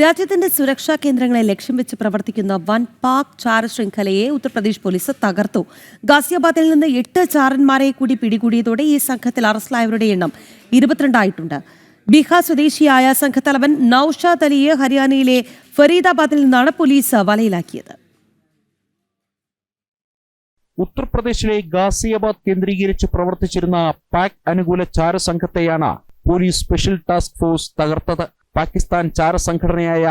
രാജ്യത്തിന്റെ സുരക്ഷാ കേന്ദ്രങ്ങളെ ലക്ഷ്യം വെച്ച് പ്രവർത്തിക്കുന്ന വൻ പാക് ചാര ശൃംഖലയെ ഉത്തർപ്രദേശ് പോലീസ് തകർത്തു. ഗാസിയാബാദിൽ നിന്ന് 8 ചാരന്മാരെ കൂടി പിടികൂടിയതോടെ ഈ സംഘത്തിൽ അറസ്റ്റിലായവരുടെ എണ്ണം 22 ആയിട്ടുണ്ട്. ബീഹാർ സ്വദേശിയായ സംഘത്തലവൻ നൌഷാദ് അലിയെ ഹരിയാനയിലെ ഫരീദാബാദിൽ നിന്നാണ് പോലീസ് വലയിലാക്കിയത്. ഉത്തർപ്രദേശിലെ ഗാസിയാബാദ് കേന്ദ്രീകരിച്ച് പ്രവർത്തിച്ചിരുന്ന പാക് അനുകൂല ചാരസംഘത്തെയാണ് പോലീസ് സ്പെഷ്യൽ ടാസ്ക് ഫോഴ്സ് തകർത്തത്. പാകിസ്ഥാൻ ചാരസംഘടനയായ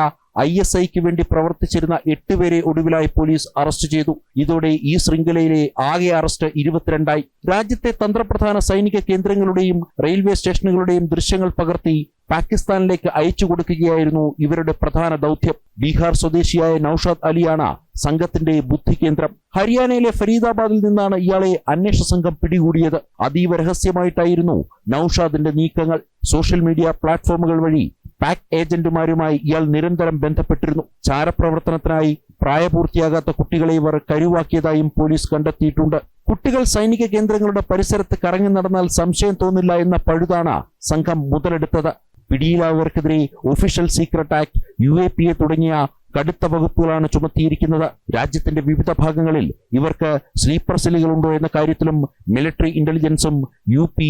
ISIക്ക് വേണ്ടി പ്രവർത്തിച്ചിരുന്ന 8 പേരെ ഒടുവിലായി പോലീസ് അറസ്റ്റ് ചെയ്തു. ഇതോടെ ഈ ശൃംഖലയിലെ ആകെ അറസ്റ്റ് 22 ആയി. രാജ്യത്തെ തന്ത്രപ്രധാന സൈനിക കേന്ദ്രങ്ങളുടെയും റെയിൽവേ സ്റ്റേഷനുകളുടെയും ദൃശ്യങ്ങൾ പകർത്തി പാകിസ്ഥാനിലേക്ക് അയച്ചു കൊടുക്കുകയായിരുന്നു ഇവരുടെ പ്രധാന ദൗത്യം. ബീഹാർ സ്വദേശിയായ നൌഷാദ് അലിയാണ് സംഘത്തിന്റെ ബുദ്ധികേന്ദ്രം. ഹരിയാനയിലെ ഫരീദാബാദിൽ നിന്നാണ് ഇയാളെ അന്വേഷണ സംഘം പിടികൂടിയത്. അതീവ രഹസ്യമായിട്ടായിരുന്നു നൌഷാദിന്റെ നീക്കങ്ങൾ. സോഷ്യൽ മീഡിയ പ്ലാറ്റ്ഫോമുകൾ വഴി പാക് ഏജന്റുമാരുമായി ഇയാൾ നിരന്തരം ബന്ധപ്പെട്ടിരുന്നു. ചാരപ്രവർത്തനത്തിനായി പ്രായപൂർത്തിയാകാത്ത കുട്ടികളെ ഇവർ കരുവാക്കിയതായും പോലീസ് കണ്ടെത്തിയിട്ടുണ്ട്. കുട്ടികൾ സൈനിക കേന്ദ്രങ്ങളുടെ പരിസരത്ത് കറങ്ങി നടന്നാൽ സംശയം തോന്നില്ല എന്ന പഴുതാണ് സംഘം മുതലെടുത്തത്. പിടിയിലായവർക്കെതിരെ ഒഫീഷ്യൽ സീക്രട്ട് ആക്ട്, UAPA തുടങ്ങിയ കടുത്ത വകുപ്പുകളാണ് ചുമത്തിയിരിക്കുന്നത്. രാജ്യത്തിന്റെ വിവിധ ഭാഗങ്ങളിൽ ഇവർക്ക് സ്ലീപ്പർ സെല്ലുകളുണ്ടോ എന്ന കാര്യത്തിലും മിലിറ്ററി ഇന്റലിജൻസും UP,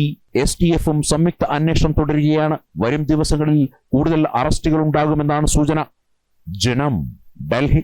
STFും സംയുക്ത അന്വേഷണം തുടരുകയാണ്. വരും ദിവസങ്ങളിൽ കൂടുതൽ അറസ്റ്റുകൾ ഉണ്ടാകുമെന്നാണ് സൂചന. ജനം, ഡൽഹി.